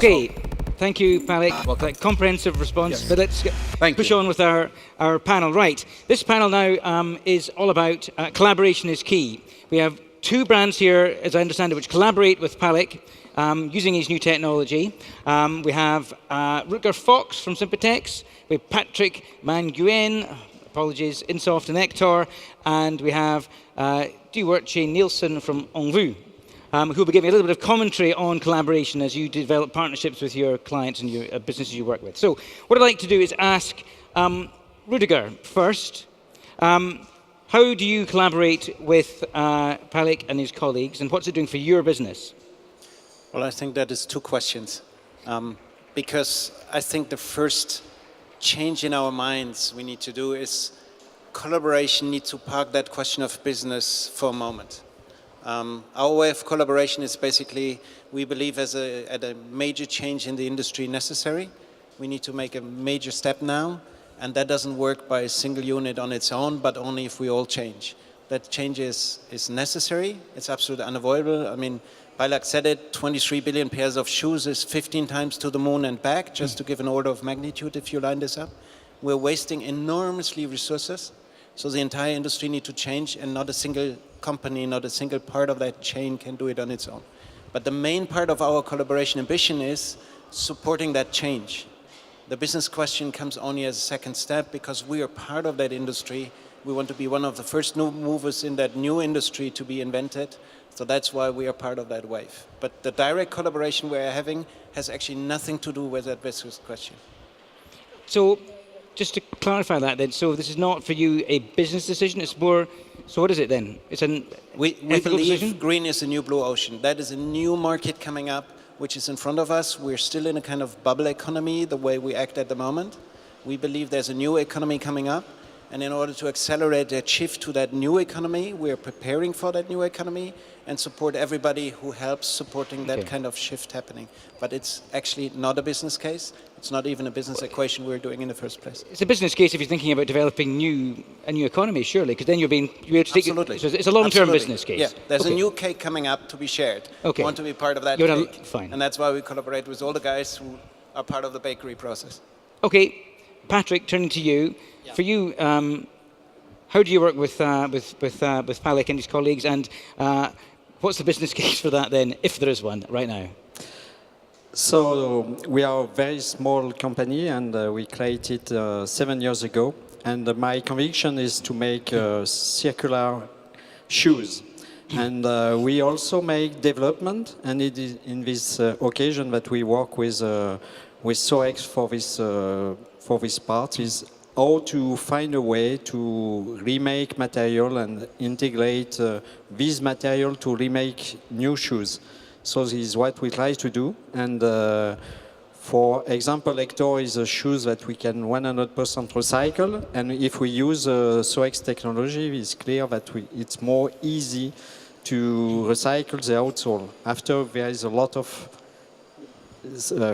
Okay, thank you, Pailak. Well, comprehensive response. Yes. But let's push on with our panel. Right, this panel now is all about collaboration is key. We have two brands here, as I understand it, which collaborate with Pailak using his new technology. We have Rüdiger Fox from Sympatex. We have Patrick Mainguené, apologies, Insoft and Ector. And we have Dieuwertje Nelissen from Enviu, who will be giving a little bit of commentary on collaboration as you develop partnerships with your clients and your businesses you work with. So what I'd like to do is ask Rüdiger first. How do you collaborate with Pailak and his colleagues, and what's it doing for your business? Well, I think that is two questions. Because I think the first change in our minds we need to do is collaboration needs to park that question of business for a moment. Our way of collaboration is basically, we believe at a major change in the industry necessary. We need to make a major step now, and that doesn't work by a single unit on its own, but only if we all change. That change is necessary, it's absolutely unavoidable. I mean, Pailak said it, 23 billion pairs of shoes is 15 times to the moon and back, just to give an order of magnitude if you line this up. We're wasting enormously resources, so the entire industry needs to change, and not a single company, not a single part of that chain can do it on its own. But the main part of our collaboration ambition is supporting that change. The business question comes only as a second step because we are part of that industry. We want to be one of the first new movers in that new industry to be invented. So that's why we are part of that wave. But the direct collaboration we're having has actually nothing to do with that business question. So just to clarify that then, so this is not for you a business decision, it's more, so what is it then? It's an we ethical believe decision? green is the new blue ocean. That is a new market coming up, which is in front of us. We're still in a kind of bubble economy, the way we act at the moment. We believe there's a new economy coming up. And in order to accelerate that shift to that new economy, we're preparing for that new economy and support everybody who helps supporting that kind of shift happening. But it's actually not a business case. It's not even a business equation we're doing in the first place. It's a business case if you're thinking about developing a new economy, surely, because then you're able to take Absolutely. So it's a long-term business case. Yeah, there's a new cake coming up to be shared. Okay. We want to be part of that cake. Fine. And that's why we collaborate with all the guys who are part of the bakery process. Okay, Patrick, turning to you. Yeah. For you, how do you work with Pailak and his colleagues, and what's the business case for that then, if there is one, right now? So we are a very small company, and we created 7 years ago. And my conviction is to make circular shoes. And we also make development, and it is in this occasion that we work with SOEX for this part is how to find a way to remake material and integrate this material to remake new shoes. So this is what we try to do. And for example, Ector is a shoes that we can 100% recycle. And if we use SOEX technology, it's clear that it's more easy to recycle the outsole. After, there is a lot of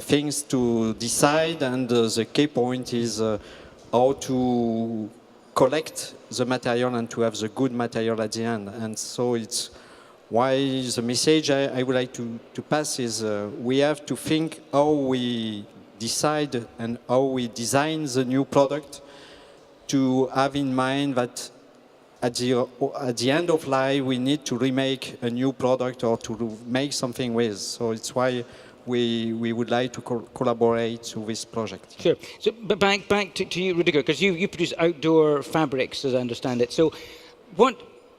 things to decide, and the key point is how to collect the material and to have the good material at the end. And so it's why the message I would like to pass is we have to think how we decide and how we design the new product to have in mind that at the end of life we need to remake a new product or to make something with. So it's why we would like to collaborate with this project. Sure. So, but back to you, Rüdiger, because you produce outdoor fabrics, as I understand it. So what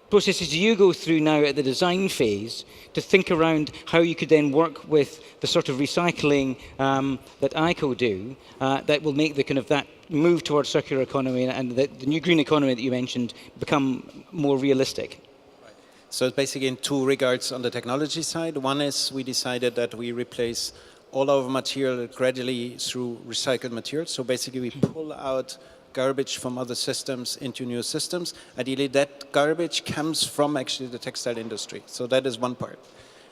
processes do you go through now at the design phase to think around how you could then work with the sort of recycling that ICO do that will make the kind of that move towards circular economy and the new green economy that you mentioned become more realistic? So it's basically in two regards on the technology side. One is we decided that we replace all our material gradually through recycled materials. So basically we pull out garbage from other systems into new systems. Ideally that garbage comes from actually the textile industry. So that is one part.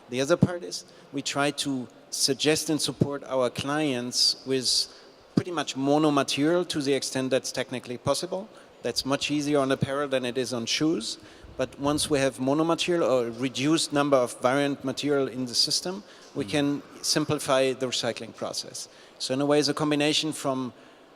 The other part is we try to suggest and support our clients with pretty much mono material to the extent that's technically possible. That's much easier on apparel than it is on shoes. But once we have monomaterial or a reduced number of variant material in the system, we can simplify the recycling process. So in a way, it's a combination from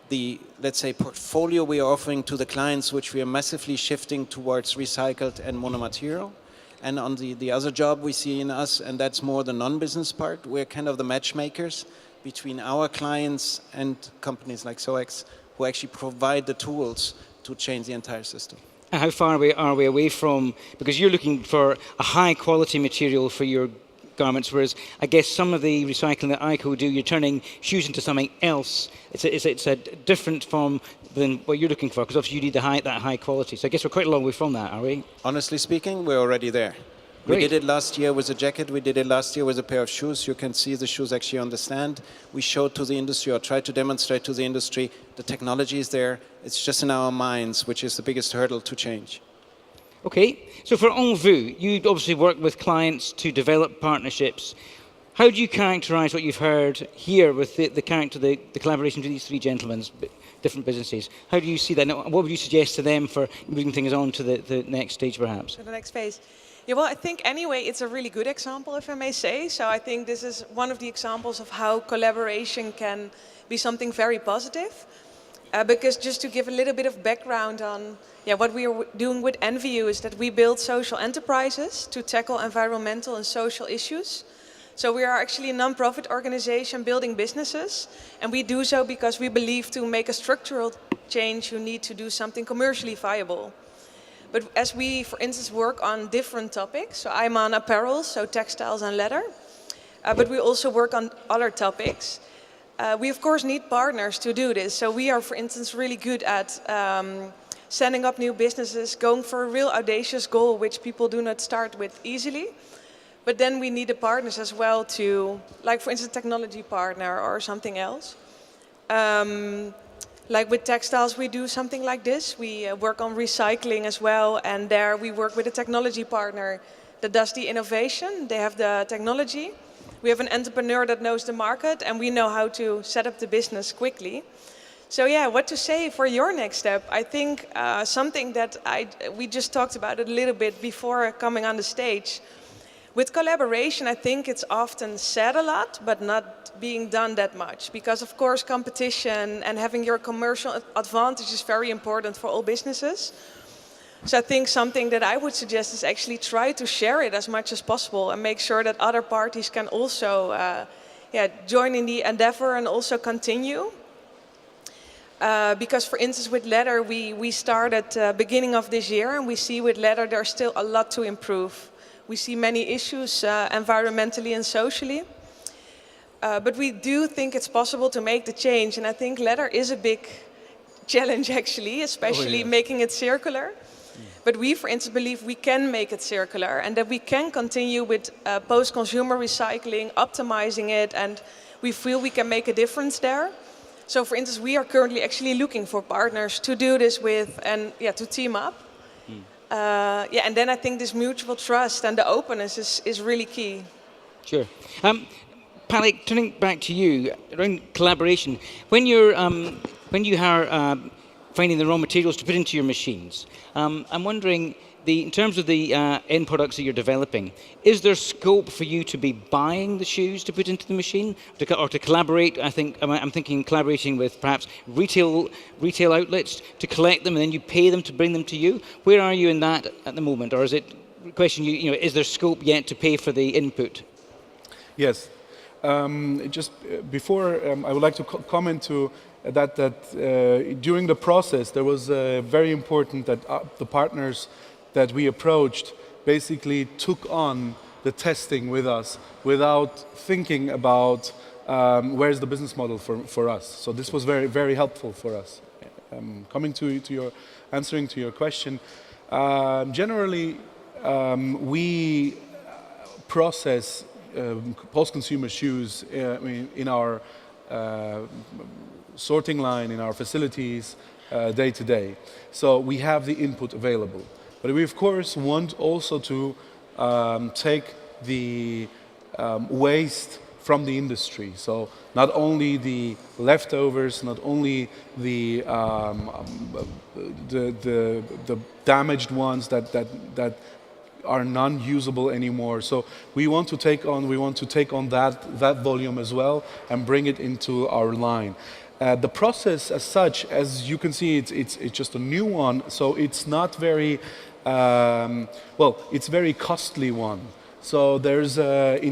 the, let's say, portfolio we are offering to the clients, which we are massively shifting towards recycled and monomaterial. And on the other job we see in us, and that's more the non-business part, we're kind of the matchmakers between our clients and companies like SOEX, who actually provide the tools to change the entire system. How far are we away from, because you're looking for a high quality material for your garments, whereas I guess some of the recycling that ICO do, you're turning shoes into something else. It's a different form than what you're looking for, because obviously you need that high quality. So I guess we're quite a long way from that, are we? Honestly speaking, we're already there. Great. We did it last year with a jacket, we did it last year with a pair of shoes. You can see the shoes actually on the stand. We showed to the industry, or tried to demonstrate to the industry, the technology is there. It's just in our minds, which is the biggest hurdle to change. Okay, so for Enviu, you obviously work with clients to develop partnerships. How do you characterize what you've heard here with the collaboration between these three gentlemen, different businesses? How do you see that? What would you suggest to them for moving things on to the next stage, perhaps? To the next phase. Yeah, well, I think anyway, it's a really good example, if I may say. So I think this is one of the examples of how collaboration can be something very positive. Because just to give a little bit of background on what we are doing with Enviu is that we build social enterprises to tackle environmental and social issues. So we are actually a non-profit organization building businesses, and we do so because we believe to make a structural change you need to do something commercially viable. But as we, for instance, work on different topics, so I'm on apparel, so textiles and leather, but we also work on other topics. We of course need partners to do this. So we are, for instance, really good at setting up new businesses, going for a real audacious goal, which people do not start with easily. But then we need the partners as well to, like for instance, a technology partner or something else. Like with textiles, we do something like this. We work on recycling as well, and there we work with a technology partner that does the innovation. They have the technology. We have an entrepreneur that knows the market, and we know how to set up the business quickly. So yeah, what to say for your next step? I think something that we just talked about it a little bit before coming on the stage. With collaboration, I think it's often said a lot, but not being done that much. Because of course, competition and having your commercial advantage is very important for all businesses. So I think something that I would suggest is actually try to share it as much as possible and make sure that other parties can also join in the endeavor and also continue. Because for instance, with leather, we started beginning of this year, and we see with leather there's still a lot to improve. We see many issues environmentally and socially. But we do think it's possible to make the change. And I think leather is a big challenge, actually, especially making it circular. But we, for instance, believe we can make it circular and that we can continue with post-consumer recycling, optimizing it, and we feel we can make a difference there. So, for instance, we are currently actually looking for partners to do this with and to team up. And then I think this mutual trust and the openness is really key. Sure. Pailak, turning back to you around collaboration, when you are finding the raw materials to put into your machines, I'm wondering, in terms of the end products that you're developing, is there scope for you to be buying the shoes to put into the machine, or to collaborate? I'm thinking collaborating with perhaps retail outlets to collect them, and then you pay them to bring them to you. Where are you in that at the moment, or is it a question? Is there scope yet to pay for the input? Yes. Just before, I would like to comment to that during the process, there was very important that the partners that we approached basically took on the testing with us without thinking about where's the business model for us. So this was very, very helpful for us. Coming to your, answering to your question, generally we process post-consumer shoes in our sorting line, in our facilities day to day. So we have the input available. But we, of course, want also to take the waste from the industry. So not only the leftovers, not only the damaged ones that are non-usable anymore. So we want to take on that volume as well and bring it into our line. The process as such, as you can see, it's just a new one, so it's not very it's very costly one. So there's on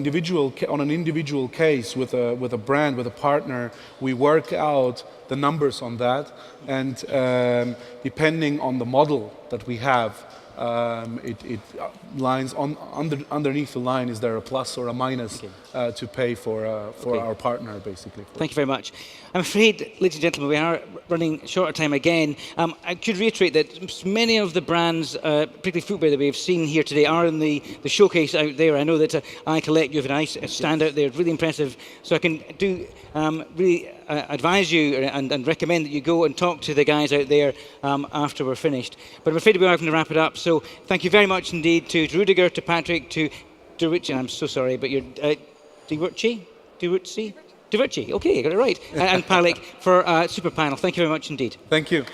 an individual case with a brand, with a partner, we work out the numbers on that, and depending on the model that we have, it lines underneath the line. Is there a plus or a minus to pay for our partner, basically? Thank you very much. I'm afraid, ladies and gentlemen, we are running short of time again. I should reiterate that many of the brands, particularly footwear that we've seen here today, are in the showcase out there. I know that I Collect, you have a nice stand out there, really impressive. So I can really advise you and recommend that you go and talk to the guys out there after we're finished. But I'm afraid we are having to wrap it up. So thank you very much indeed to Rüdiger, to Patrick, to Dieuwertje, and I'm so sorry, but you're Dieuwertje? Dieuwertje, okay, I got it right. And Pailak for Super Panel. Thank you very much indeed. Thank you.